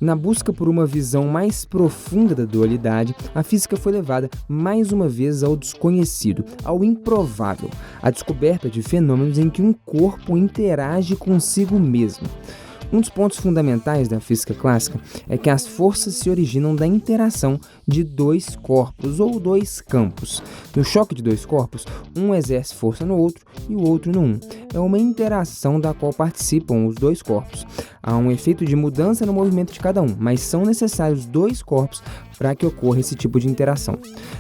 Na busca por uma visão mais profunda da dualidade, a física foi levada mais uma vez ao desconhecido, ao improvável, à descoberta de fenômenos em que um corpo interage consigo mesmo. Um dos pontos fundamentais da física clássica é que as forças se originam da interação de dois corpos ou dois campos. No choque de dois corpos, um exerce força no outro e o outro no um. É uma interação da qual participam os dois corpos. Há um efeito de mudança no movimento de cada um, mas são necessários dois corpos para que ocorra esse tipo de interação.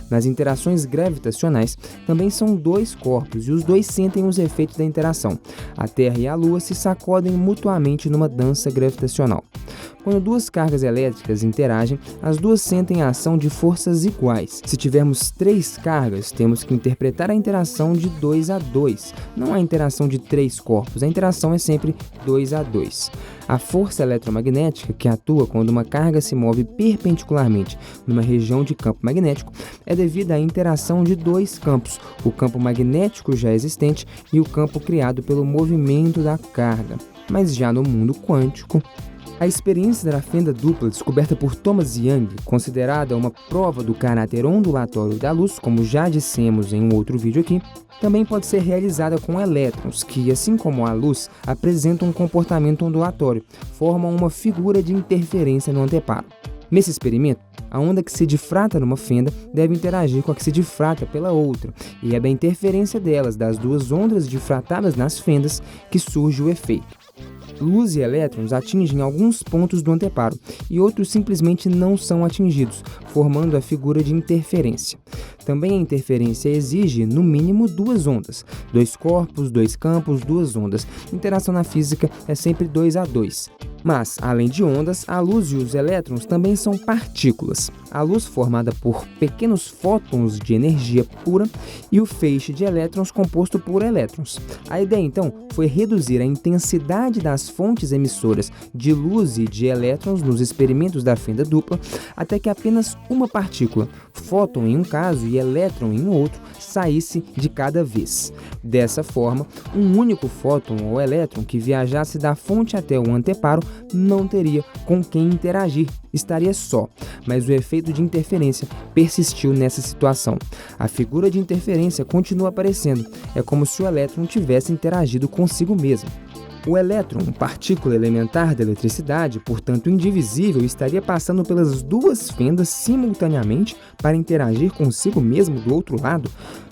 Nas interações gravitacionais, também são dois corpos e os dois sentem os efeitos da interação. A Terra e a Lua se sacodem mutuamente numa dança gravitacional. Quando duas cargas elétricas interagem, as duas sentem a ação de forças iguais. Se tivermos três cargas, temos que interpretar a interação de 2 a 2, não a interação de três corpos, a interação é sempre 2 a 2. A força eletromagnética, que atua quando uma carga se move perpendicularmente numa região de campo magnético, é devida à interação de dois campos, o campo magnético já existente e o campo criado pelo movimento da carga. Mas já no mundo quântico, a experiência da fenda dupla descoberta por Thomas Young, considerada uma prova do caráter ondulatório da luz, como já dissemos em um outro vídeo aqui, também pode ser realizada com elétrons, que, assim como a luz, apresentam um comportamento ondulatório, formam uma figura de interferência no anteparo. Nesse experimento, a onda que se difrata numa fenda deve interagir com a que se difrata pela outra, e é da interferência delas, das duas ondas difratadas nas fendas, que surge o efeito. Luz e elétrons atingem alguns pontos do anteparo e outros simplesmente não são atingidos, formando a figura de interferência. Também a interferência exige, no mínimo, duas ondas. Dois corpos, dois campos, duas ondas. Interação na física é sempre 2 a 2. Mas, além de ondas, a luz e os elétrons também são partículas. A luz formada por pequenos fótons de energia pura e o feixe de elétrons composto por elétrons. A ideia, então, foi reduzir a intensidade das fontes emissoras de luz e de elétrons nos experimentos da fenda dupla até que apenas uma partícula, fóton em um caso e elétron em um outro, saísse de cada vez. Dessa forma, um único fóton ou elétron que viajasse da fonte até o anteparo não teria com quem interagir, estaria só, mas o efeito de interferência persistiu nessa situação. A figura de interferência continua aparecendo, é como se o elétron tivesse interagido consigo mesmo. O elétron, partícula elementar da eletricidade, portanto indivisível, estaria passando pelas duas fendas simultaneamente para interagir consigo mesmo do outro lado?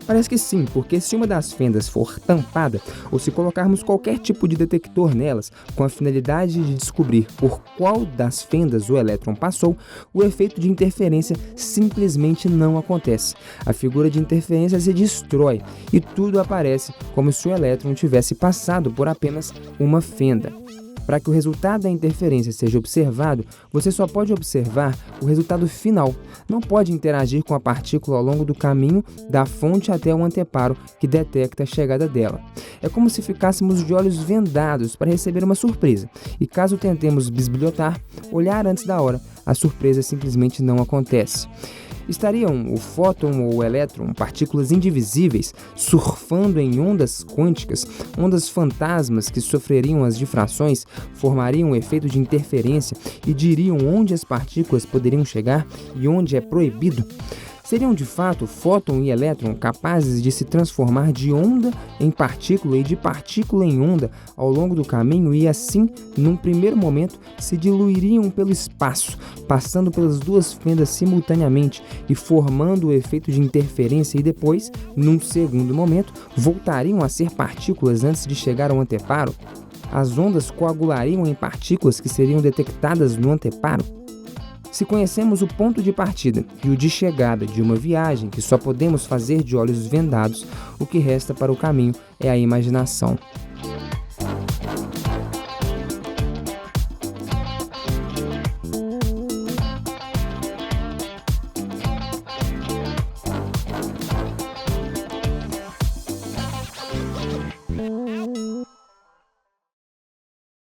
Parece que sim, porque se uma das fendas for tampada, ou se colocarmos qualquer tipo de detector nelas, com a finalidade de descobrir por qual das fendas o elétron passou, o efeito de interferência simplesmente não acontece. A figura de interferência se destrói e tudo aparece como se o elétron tivesse passado por apenas uma fenda. Para que o resultado da interferência seja observado, você só pode observar o resultado final. Não pode interagir com a partícula ao longo do caminho da fonte até o anteparo que detecta a chegada dela. É como se ficássemos de olhos vendados para receber uma surpresa. E caso tentemos bisbilhotar, olhar antes da hora, a surpresa simplesmente não acontece. Estariam o fóton ou o elétron, partículas indivisíveis, surfando em ondas quânticas, ondas fantasmas que sofreriam as difrações, formariam um efeito de interferência e diriam onde as partículas poderiam chegar e onde é proibido? Seriam de fato fóton e elétron capazes de se transformar de onda em partícula e de partícula em onda ao longo do caminho e assim, num primeiro momento, se diluiriam pelo espaço, passando pelas duas fendas simultaneamente e formando o efeito de interferência e depois, num segundo momento, voltariam a ser partículas antes de chegar ao anteparo? As ondas coagulariam em partículas que seriam detectadas no anteparo? Se conhecemos o ponto de partida e o de chegada de uma viagem que só podemos fazer de olhos vendados, o que resta para o caminho é a imaginação.